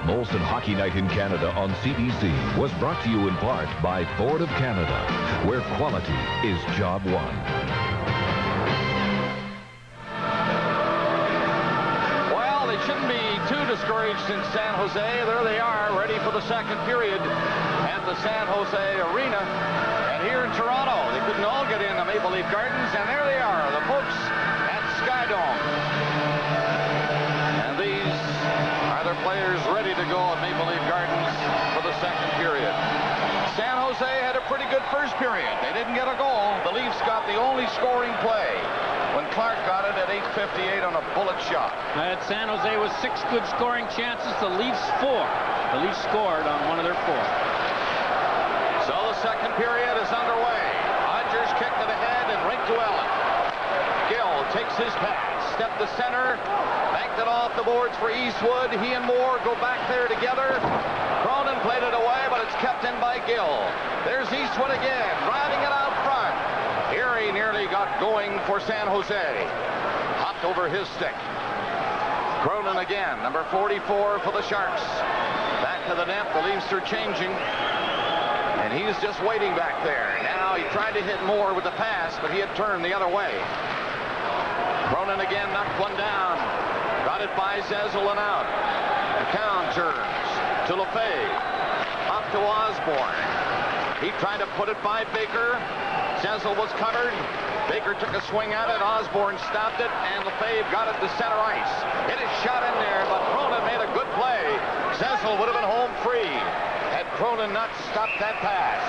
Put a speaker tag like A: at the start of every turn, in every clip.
A: Molson Hockey Night in Canada on CBC was brought to you in part by Ford of Canada, where quality is job one.
B: Well, they shouldn't be too discouraged in San Jose. There they are, ready for the second period at the San Jose Arena. And here in Toronto, they couldn't all get in the Maple Leaf Gardens, and there they are, the folks at Skydome. And these are their players ready to go at Maple Leaf Gardens for the second period. San Jose had a pretty good first period. They didn't get a goal. The Leafs got the only scoring play when Clark got it at 8:58 on a bullet shot.
C: At San Jose was 6 good scoring chances. The Leafs 4. The Leafs scored on one of their 4.
B: So the second period is underway. Rogers kicked it ahead and right to Allen. Gill takes his pass, step to center, banked it off the boards for Eastwood. He and Moore go back there together. Cronin played it away, but it's kept in by Gill. There's Eastwood again, driving it out front. Erie nearly got going for San Jose. Hopped over his stick. Cronin again, number 44 for the Sharks. Back to the net, the Leafs are changing. And he's just waiting back there. Now he tried to hit Moore with the pass, but he had turned the other way. Cronin again knocked one down. Got it by Zezel and out. McCown turns to Lefebvre. Up to Osborne. He tried to put it by Baker. Zezel was covered. Baker took a swing at it. Osborne stopped it, and Lefebvre got it to center ice. Hit his shot in there, but Cronin made a good play. Zezel would have been home free had Cronin not stopped that pass.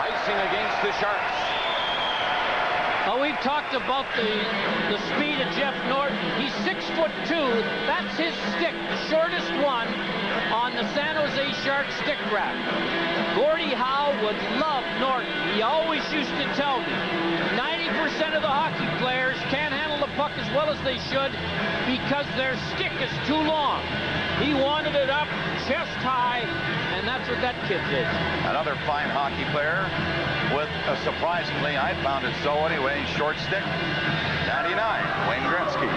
B: Icing against the Sharks.
C: Well, we've talked about the speed of Jeff Norton. He's 6'2". That's his stick, the shortest one on the San Jose Sharks stick rack. Gordie Howe would love Norton. He always used to tell me 90% of the hockey players can't handle the puck as well as they should because their stick is too long. He wanted it up chest high, and that's what that kid did.
B: Another fine hockey player with a surprisingly, I found it so anyway, short stick. 99, Wayne Gretzky.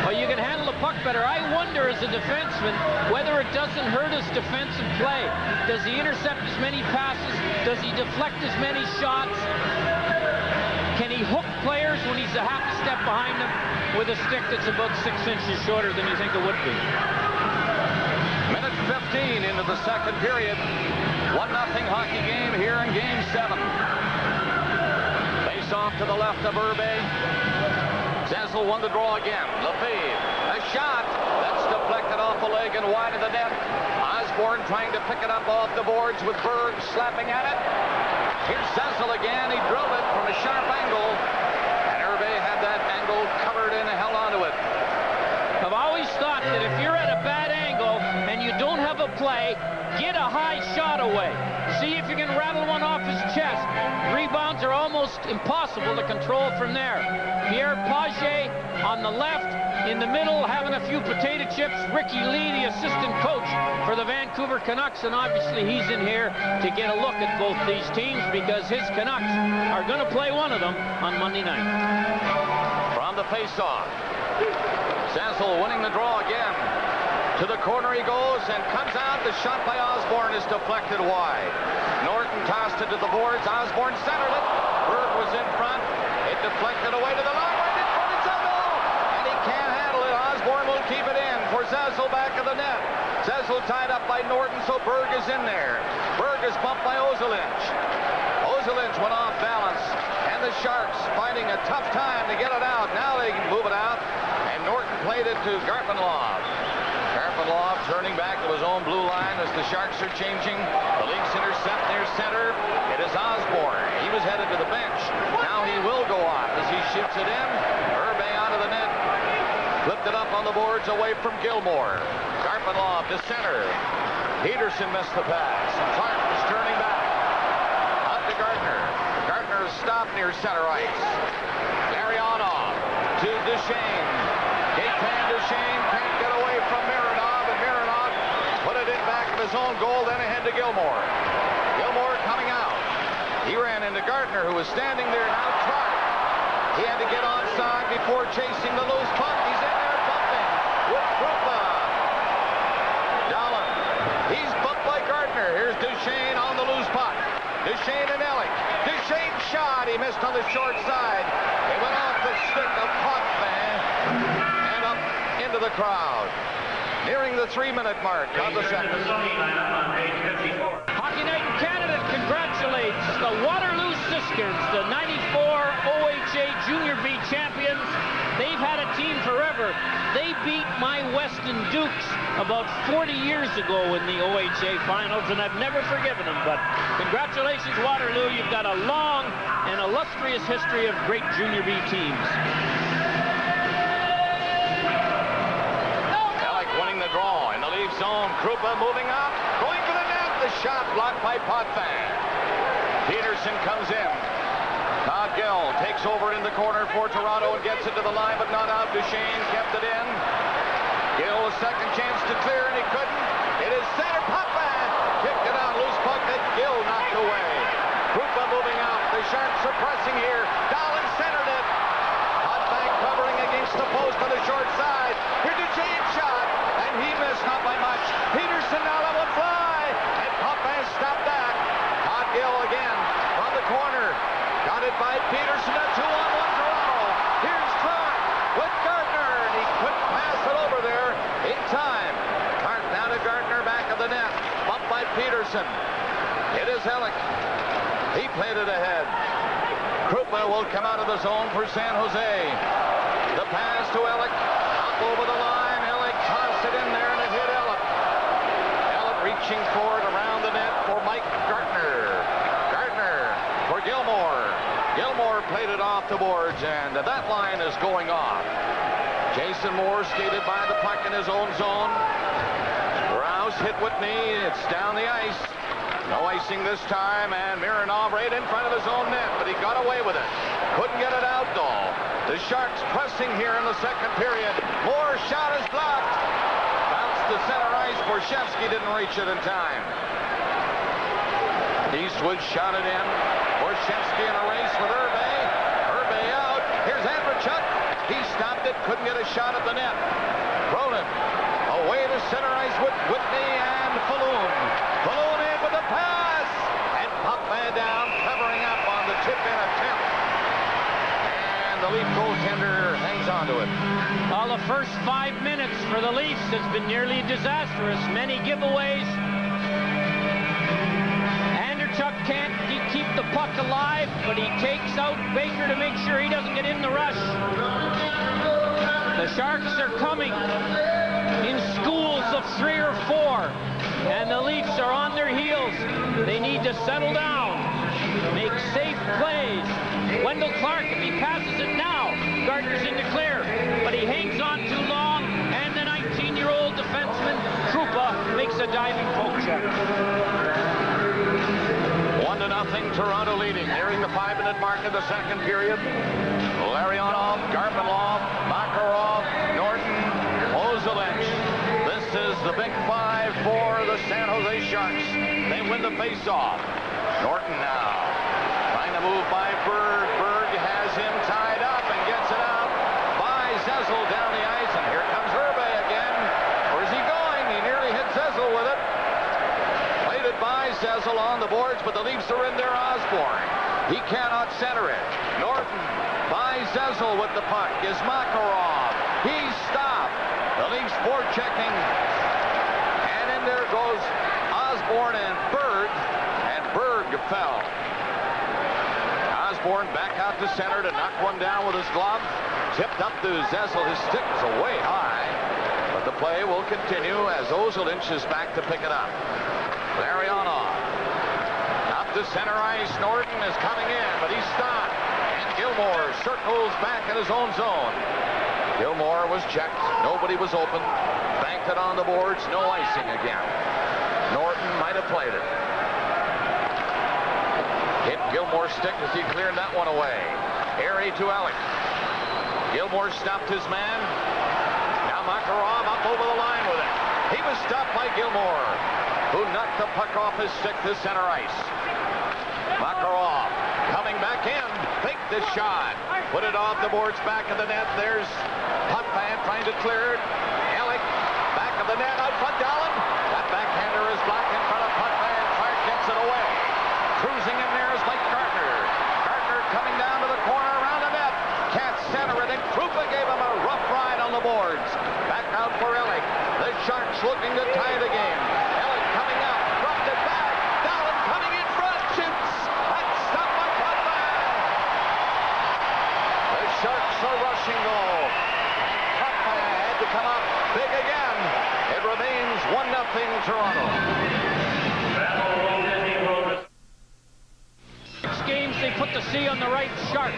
C: Well, you can handle the puck better. I wonder as a defenseman whether it doesn't hurt his defensive play. Does he intercept as many passes? Does he deflect as many shots? Can he hook players when he's a half a step behind them with a stick that's about 6 inches shorter than you think it would be?
B: Minute 15 into the second period. 1-0 hockey game here in Game 7. Face off to the left of Irbe. Zezel won the draw again. Lefebvre, a shot that's deflected off the leg and wide of the net. Osborne trying to pick it up off the boards with Berg slapping at it. Here's Zezel again. He drilled it from a sharp angle, and Irbe had that angle covered and held onto it.
C: I've always thought that if you're at a bad angle and you don't have a play, get a high shot away. See if you can rattle one off his chest. Rebounds are almost impossible to control from there. Pierre Pagé on the left, in the middle having a few potato chips. Ricky Lee, the assistant coach for the Vancouver Canucks, and obviously he's in here to get a look at both these teams because his Canucks are going to play one of them on Monday night.
B: From the face-off, Zezel winning the draw again. To the corner he goes and comes out. The shot by Osborne is deflected wide. Norton tossed it to the boards. Osborne centered it. Berg was in front. It deflected away to the line. Right in front of Zezel. And he can't handle it. Osborne will keep it in for Zezel back of the net. Zezel tied up by Norton, so Berg is in there. Berg is bumped by Ozelinch. Ozelinch went off balance. And the Sharks finding a tough time to get it out. Now they can move it out. And Norton played it to Garpenlov. Garpenlov turning back to his own blue line as the Sharks are changing. The Leafs intercept near center. It is Osborne. He was headed to the bench. Now he will go off as he shoots it in. Irbe onto the net. Flipped it up on the boards away from Gilmore. Garpenlov to center. Peterson missed the pass. Clark is turning back. Up to Gardner. Gardner is stopped near center ice. Larionov to Duchesne. Gaetan Duchesne can't get away from Mironov, and Mironov put it in back of his own goal, then ahead to Gilmore. Gilmore coming out. He ran into Gardner, who was standing there. Now Clark. He had to get onside before chasing the loose puck. He's in there bumping with Krupa. Dahlen Duchesne and Ellick. Duchesne shot. He missed on the short side. It went off the stick of Potvin and up into the crowd. Nearing the 3-minute mark of the second.
C: Hockey Night in Canada congratulates the Waterloo Sisters, the 94 OHA Junior B champions. They've had a team forever. They beat my Weston Dukes about 40 years ago in the OHA finals, and I've never forgiven them. But congratulations, Waterloo. You've got a long and illustrious history of great Junior B teams.
B: Winning the draw in the lead zone. Krupa moving up, going for the net. The shot blocked by Potvin. Peterson comes in. Todd Gill takes over in the corner for Toronto and gets it to the line, but not out. Duchesne kept it in. Gill a second chance to clear, and he couldn't. It is center. Potvin kicked it out. Loose puck that Gill knocked away. Krupa moving out. The Sharks are pressing here. Dahlen centered it. Potvin covering against the post on the short side. Here's Duchesne shot. He missed, not by much. Peterson now let one fly, and Potvin stopped that. Todd Gill again from the corner. Got it by Peterson. A 2-on-1 Toronto. Here's Clark with Gardner, and he couldn't pass it over there in time. Clark down to Gardner, back of the net. Bumped by Peterson. It is Ellick. He played it ahead. Krupa will come out of the zone for San Jose. The pass to Ellick. Up over the line. Tossed it in there, and it hit Elliott. Elliott reaching for it around the net for Mike Gardner. Gardner for Gilmore. Gilmore played it off the boards, and that line is going off. Jason Moore skated by the puck in his own zone. Rouse hit Whitney. It's down the ice. No icing this time, and Mironov right in front of his own net, but he got away with it. Couldn't get it out, though. The Sharks pressing here in the second period. Moore's shot is blocked. Bounced to center ice. Borshevsky didn't reach it in time. Eastwood shot it in. Borshevsky in a race with Herbe. Herbe out. Here's Andrechuk. He stopped it. Couldn't get a shot at the net. Cronin away to center ice with Whitney and Falloon. Falloon in with a pass. And Potvin down, covering up on the tip-in attempt. The Leaf goaltender hangs on to it.
C: Well, the first 5 minutes for the Leafs has been nearly disastrous. Many giveaways. Andrechuk can't keep the puck alive, but he takes out Baker to make sure he doesn't get in the rush. The Sharks are coming in schools of 3 or 4, and the Leafs are on their heels. They need to settle down, make safe plays. Wendell Clark, if he passes it now, Gardner's in the clear, but he hangs on too long, and the 19-year-old defenseman, Krupa, makes a diving poke check.
B: 1-0, Toronto leading, nearing the 5-minute mark of the second period. Larionov, Garpenlov, Makarov, Norton, Ozelich. This is the big 5 for the San Jose Sharks. They win the face-off. Norton now. Trying to move by Berg. Berg has him tied up and gets it out by Zezel down the ice. And here comes Herbe again. Where's he going? He nearly hit Zezel with it. Played it by Zezel on the boards, but the Leafs are in there. Osborne. He cannot center it. Norton by Zezel with the puck is Makarov. He's stopped. The Leafs forechecking. And in there goes Osborne and Berg. And Berg fell. Osborne back out to center to knock one down with his glove. Tipped up to Zezel. His stick was way high. But the play will continue as Ozelich is back to pick it up. Larionov. Up to center ice. Norton is coming in, but he's stopped. And Gilmore circles back in his own zone. Gilmore was checked. Nobody was open. Banked it on the boards. No icing again. Norton might have played it. Hit Gilmore's stick as he cleared that one away. Airy to Alec. Gilmore stopped his man. Now Makarov up over the line with it. He was stopped by Gilmore, who knocked the puck off his stick to center ice. Makarov coming back in. Faked the shot. Put it off the boards, back of the net. There's Potvin trying to clear it. Alec, back of the net, out front Dahlen. That backhander is blocked in front of Potvin. Clark gets it away. Cruising Toronto.
C: Games they put the C on the right shark.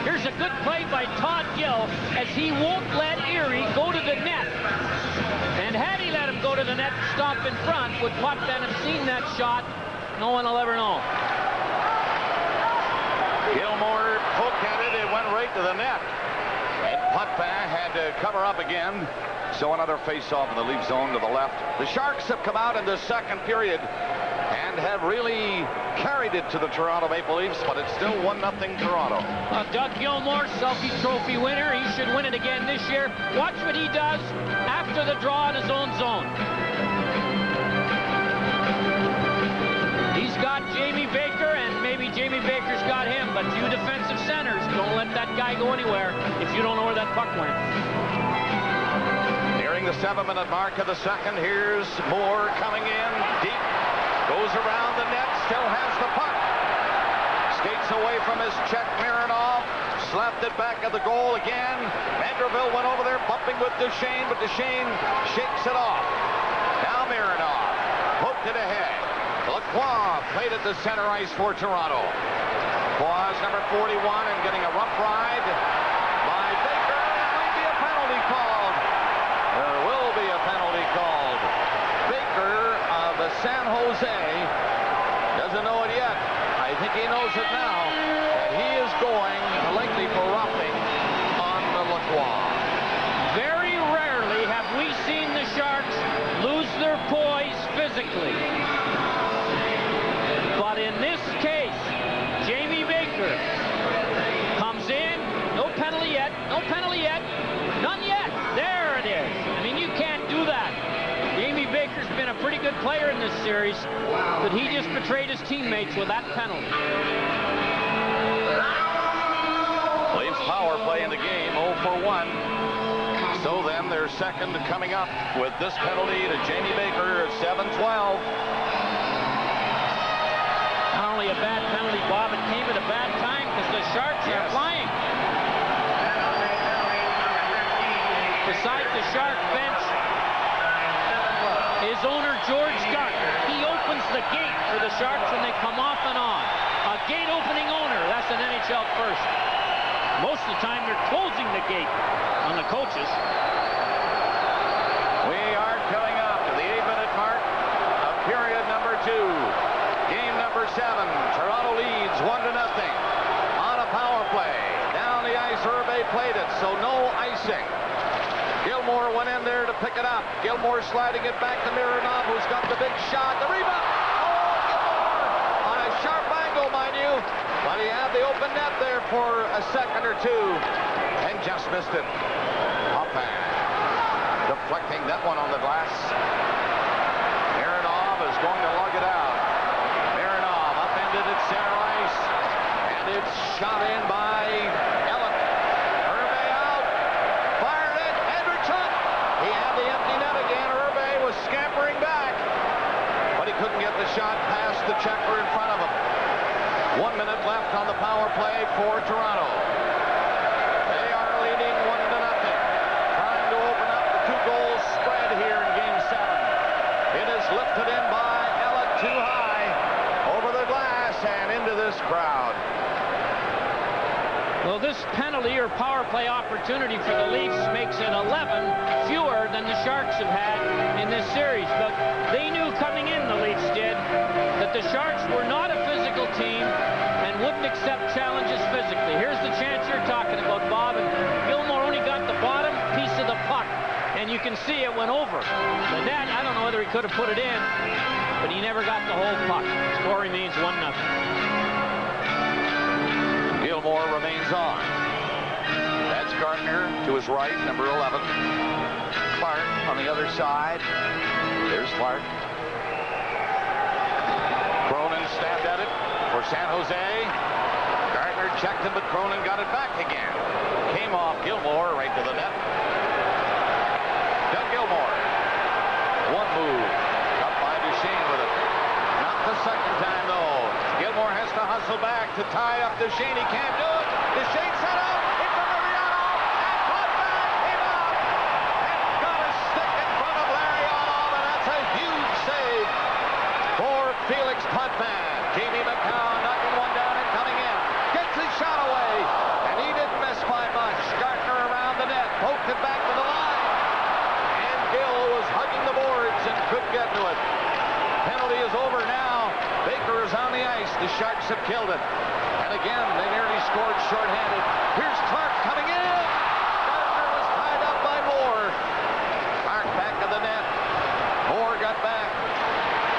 C: Here's a good play by Todd Gill as he won't let Erie go to the net. And had he let him go to the net and stomp in front, would Potvin have seen that shot? No one will ever know.
B: Gilmore poked at it. It went right to the net. And Potvin had to cover up again. So another face-off in the Leaf zone to the left. The Sharks have come out in the second period and have really carried it to the Toronto Maple Leafs, but it's still 1-0 Toronto.
C: Doug Gilmore, Selke Trophy winner. He should win it again this year. Watch what he does after the draw in his own zone. He's got Jamie Baker, and maybe Jamie Baker's got him, but you defensive centers, don't let that guy go anywhere if you don't know where that puck went.
B: Nearing the 7-minute mark of the second, here's Moore coming in deep. Goes around the net, still has the puck. Skates away from his check, Mironov. Slapped it back at the goal again. Vanderbilt went over there bumping with Duchesne, but Duchesne shakes it off. Now Mironov poked it ahead. Lacroix played at the center ice for Toronto. Lacroix number 41 and getting a rough ride by Baker. There might be a penalty called. There will be a penalty called. Baker of San Jose doesn't know it yet. I think he knows it now. And he is going likely for roughing on the Lacroix.
C: Very rarely have we seen the Sharks lose their poise physically. But in this case, Jamie Baker comes in. No penalty yet. No penalty yet. None yet. There it is. I mean, you can't do that. Jamie Baker's been a pretty good player in this series, but he just betrayed his teammates with that penalty.
B: Leafs power play in the game, 0 for 1. So then their second coming up with this penalty to Jamie Baker at 7:12.
C: Not only a bad penalty, Bob, it came at a bad time because the Sharks are flying. Beside the Shark bench is owner George Gardner. He opens the gate for the Sharks when they come off and on. A gate opening owner, that's an NHL first. Most of the time they're closing the gate on the coaches.
B: We are coming up to the 8-minute mark of period number 2. Game number 7. Toronto leads 1-0 on a power play. Down the ice, Herbe played it, so no icing. Gilmore went in there to pick it up. Gilmore sliding it back to Mironov, who's got the big shot. The rebound. Oh, Gilmore on a sharp angle, mind you. But he had the open net there for a second or two and just missed it. Potvin deflecting that one on the glass. Mironov is going to lug it out. Mironov upended at center ice. And it's shot in by Ellen. Herbe out. Fired it. Hendrickson. He had the empty net again. Herbe was scampering back. But he couldn't get the shot past the checker in front of him. 1 minute left on the power play for Toronto. They are leading 1-0. Trying to open up the 2-goal spread here in Game 7. It is lifted in by Ellett too high over the glass and into this crowd.
C: Well, this penalty or power play opportunity for the Leafs makes it 11 fewer than the Sharks have had in this series. But they knew coming in, the Leafs did, that the Sharks were not a physical team and wouldn't accept challenges physically. Here's the chance you're talking about, Bob, and Gilmore only got the bottom piece of the puck, and you can see it went over the net. I don't know whether he could have put it in, but he never got the whole puck. Score remains 1-0.
B: Gilmore remains on. That's Gardner to his right, number 11. Clark on the other side. There's Clark. Cronin stabbed at it for San Jose. Gardner checked him, but Cronin got it back again. Came off Gilmore right to the net. Doug Gilmore. One move. Up by Duchesne with it. Not the second time, though. Gilmore has to hustle back to tie up Duchesne. He can't do it. Duchesne set up in front of Riano. And Potvin came out and got a stick in front of Larionov. And that's a huge save. Felix Potvin. Jamie McCown knocking one down and coming in. Gets his shot away. And he didn't miss by much. Gartner around the net. Poked it back to the line. And Gill was hugging the boards and couldn't get to it. Penalty is over now. Baker is on the ice. The Sharks have killed it. And again, they nearly scored shorthanded. Here's Clark coming in. Gardner was tied up by Moore. Clark back to the net. Moore got back.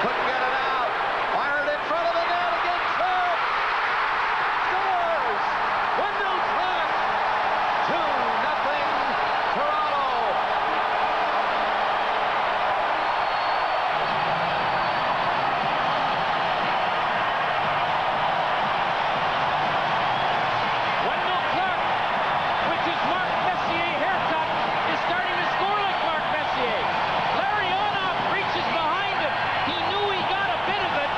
B: Couldn't get it out. Fired in front of the net again. Clark scores. Wendell Clark. 2-0 Toronto.
C: Wendell Clark, which is Mark Messier haircut, is starting to score like Mark Messier. Larionov reaches behind him. He knew he got a bit of it,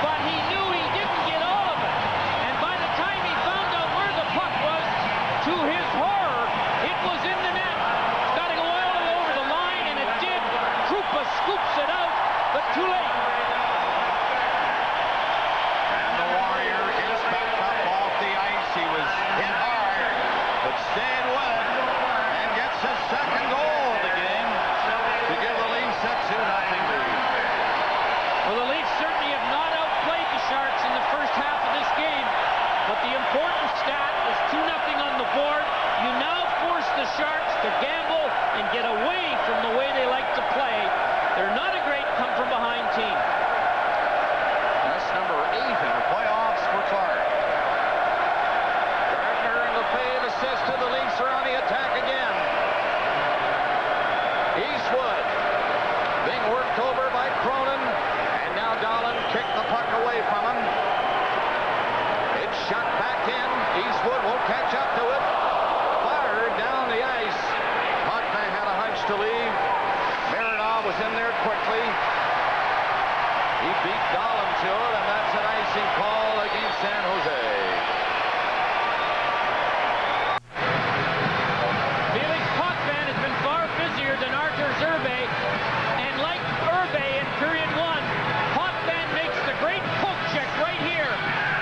C: but he knew he didn't get all of it. And by the time he found out where the puck was, to his horror, it was in the net. It's got to go all the way over the line, and it did. Krupa scoops it out, but too late.
B: And the Warrior is back up off the ice. He was hit hard, but stayed with it and gets his second goal of the game to give the Leafs a 2-0 lead.
C: Well, the Leafs certainly have not outplayed the Sharks in the first half of this game, but the important stat is 2-0 on the board. You now force the Sharks to gamble and get away from the way they like to play. They're not a great come-from-behind team.
B: That's number 8 in the playoffs for Clark. Gardner and Lefebvre assisted. The Leafs are on the attack again. Eastwood being worked over by Cronin, and now Dahlin kicked the puck away from him. It's shot back in. Eastwood won't catch up to it. Fired down the ice. Potvin had a hunch to leave. Mironov was in there quickly. He beat Dahlin to it, and that's an icing call against San Jose.
C: Felix Potvin has been far busier than Arthur Zerbe, and like Urbe in period 1, Potvin makes the great poke check right here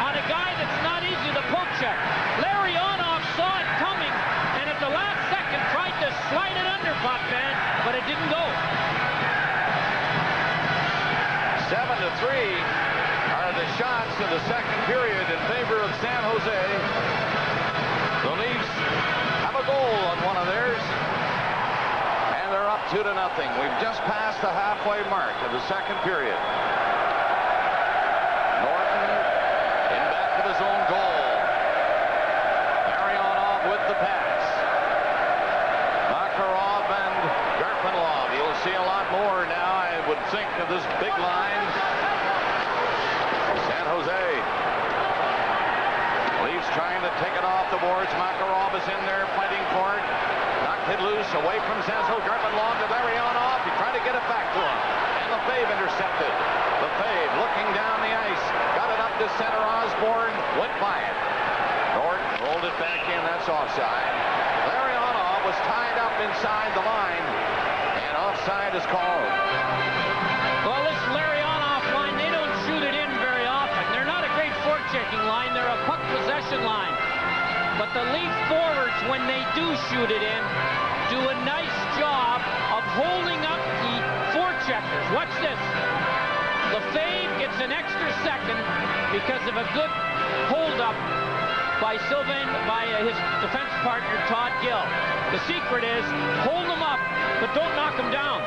C: on a guy that's not easy to poke check. Larionov saw it coming, and at the last second tried to slide it under Potvin, but it didn't go.
B: 7-3 are the shots in the second period in favor of San Jose. The Leafs have a goal on one of theirs, and they're up 2-0. We've just passed the halfway mark of the second period. Norton in back of his own goal. Larionov with the pass. Makarov and Garpenlov. You'll see a lot more now, I would think, of this big line. San Jose. Leafs trying to take it off the boards. Makarov is in there fighting for it. Knocked it loose away from Zazzle. Garpenlov to Larionov. He tried to get it back to him. And Lefebvre intercepted. Lefebvre looking down the ice. Got it up to center. Osborne went by it. Norton rolled it back in. That's offside. Larionov was tied up inside the line. And offside is called.
C: Well, this Larionov line, they don't shoot it in very often. They're not a great forechecking line. They're a puck possession line. But the Leaf forwards, when they do shoot it in, do a nice job of holding up the forecheckers. Watch this. Lefebvre gets an extra second because of a good hold-up by his defense partner, Todd Gill. The secret is hold them up, but don't knock them down,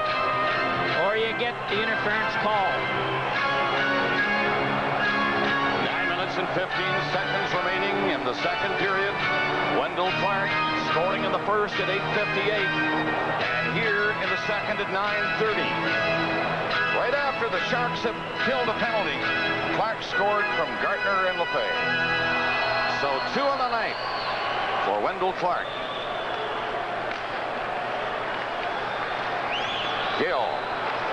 C: or you get the interference call.
B: 9 minutes and 15 seconds remaining in the second period. Wendell Clark scoring in the first at 8:58, and here in the second at 9:30. Right after the Sharks have killed a penalty, Clark scored from Gartner and Lefebvre. So 2 on the night for Wendell Clark. Gill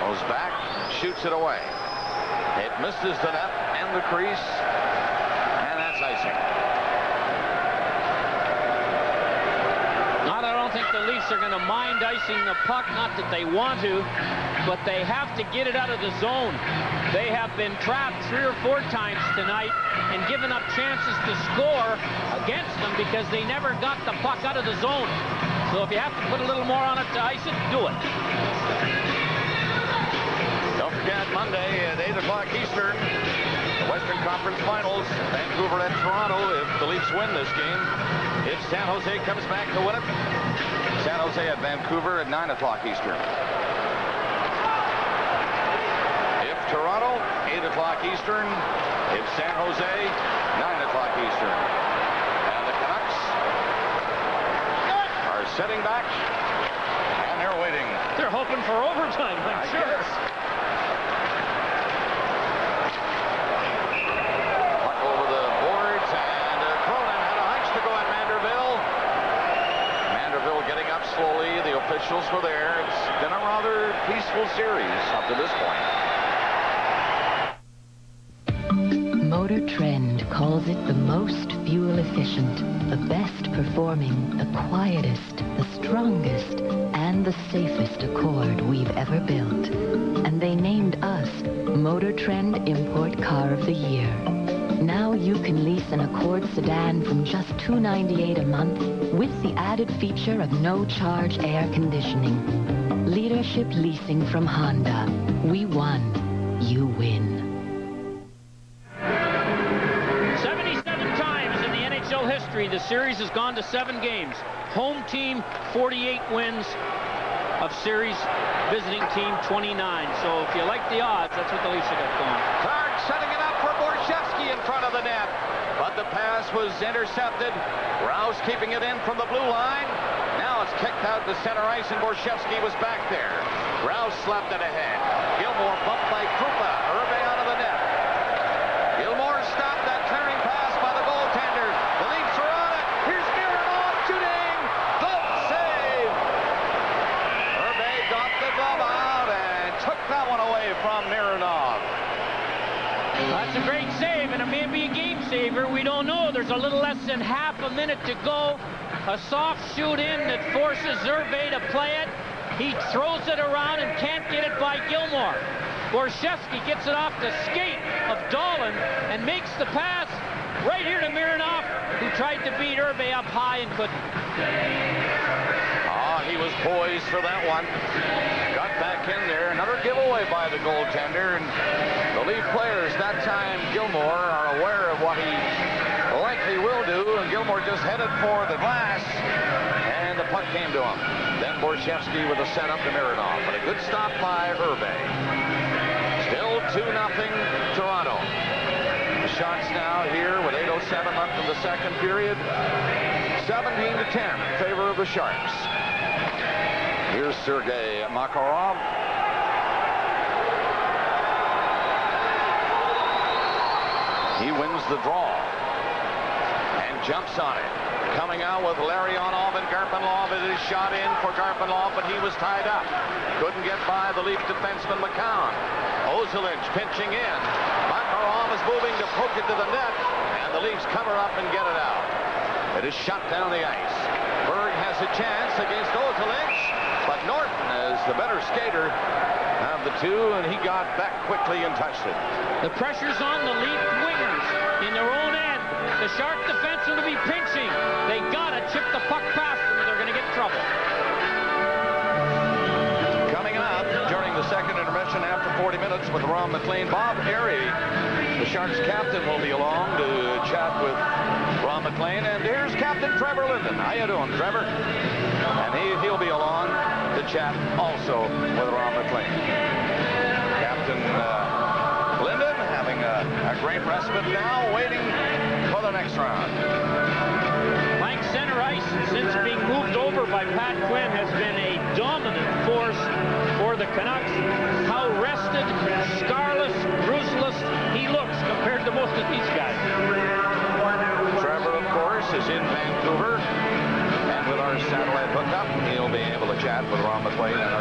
B: goes back, shoots it away. It misses the net and the crease, and that's icing.
C: I don't think the Leafs are going to mind icing the puck, not that they want to. but they have to get it out of the zone. They have been trapped 3 or 4 times tonight and given up chances to score against them because they never got the puck out of the zone. So if you have to put a little more on it to ice it, do it.
B: Don't forget, Monday at 8 o'clock Eastern, the Western Conference Finals, Vancouver at Toronto. If the Leafs win this game, if San Jose comes back to win it, San Jose at Vancouver at 9 o'clock Eastern. If Toronto, 8 o'clock Eastern. If San Jose, 9 o'clock Eastern. And the Canucks are sitting back, and they're waiting.
C: They're hoping for overtime, I'm sure.
B: Guess. Puck over the boards, and Cronin had a hunch to go at Manderville. Manderville getting up slowly. The officials were there. It's been a rather peaceful series up to this point.
D: Motor Trend calls it the most fuel efficient, the best performing, the quietest, the strongest, and the safest Accord we've ever built. And they named us Motor Trend Import Car of the Year. Now you can lease an Accord sedan from just $298 a month with the added feature of no-charge air conditioning. Leadership leasing from Honda. We won. You win.
C: 77 times in the NHL history, the series has gone to 7 games. Home team, 48 wins of series. Visiting team, 29. So if you like the odds, that's what the Leafs have got going.
B: Clark setting it up for Borshevsky in front of the net. But the pass was intercepted. Rouse keeping it in from the blue line. Now it's kicked out to center ice, and Borshevsky was back there. Rouse slapped it ahead. Gilmore bumped by Krupa. Irve out of the net. Gilmore stopped that clearing pass by the goaltender. The Leafs are on it. Here's Mironov shooting. Glove save. Irve got the glove out and took that one away from Mironov.
C: That's a great save, and it may be a game saver. We don't know. There's a little less than half a minute to go. A soft shoot in that forces Irve to play it. He throws it around and can't get it by Gilmore. Borshevsky gets it off the skate of Dolan and makes the pass right here to Mironov, who tried to beat Irve up high and couldn't.
B: He was poised for that one. Got back in there. Another giveaway by the goaltender. And the Leaf players, that time Gilmore, are aware of what he likely will do. And Gilmore just headed for the glass. And the puck came to him. Then Borshevsky with a setup to Mironov. But a good stop by Irve. Still 2-0 Toronto. The shots now here with 8:07 left in the second period. 17-10 in favor of the Sharks. Here's Sergei Makarov. He wins the draw and jumps on it. Coming out with Larionov and Garpenlov. It is shot in for Garpenlov, but he was tied up. Couldn't get by the Leaf defenseman McCown. Ozelich pinching in. Makarov is moving to poke it to the net, and the Leafs cover up and get it out. It is shot down the ice. Berg has a chance against Ozelich, but Norton is the better skater of the two, and he got back quickly and touched it.
C: The pressure's on the Leaf wingers in their own end. The Shark defense will be pinching. They gotta chip the puck past them or they're gonna get trouble.
B: Coming up during the second intermission after 40 minutes with Ron MacLean, Bob Airy, the Sharks captain, will be along to chat with Ron MacLean. And here's Captain Trevor Linden. How you doing, Trevor? And he'll be along to chat also with Ron MacLean. Captain Linden having a great respite now, waiting for the next round.
C: Blank center ice, since being moved over by Pat Quinn, has been a dominant force for the Canucks. How rested, scarless, bruiseless he looks compared to most of these guys.
B: Trevor, of course, is in Vancouver. And with our satellite hookup, he'll be able to chat with Ron MacLean and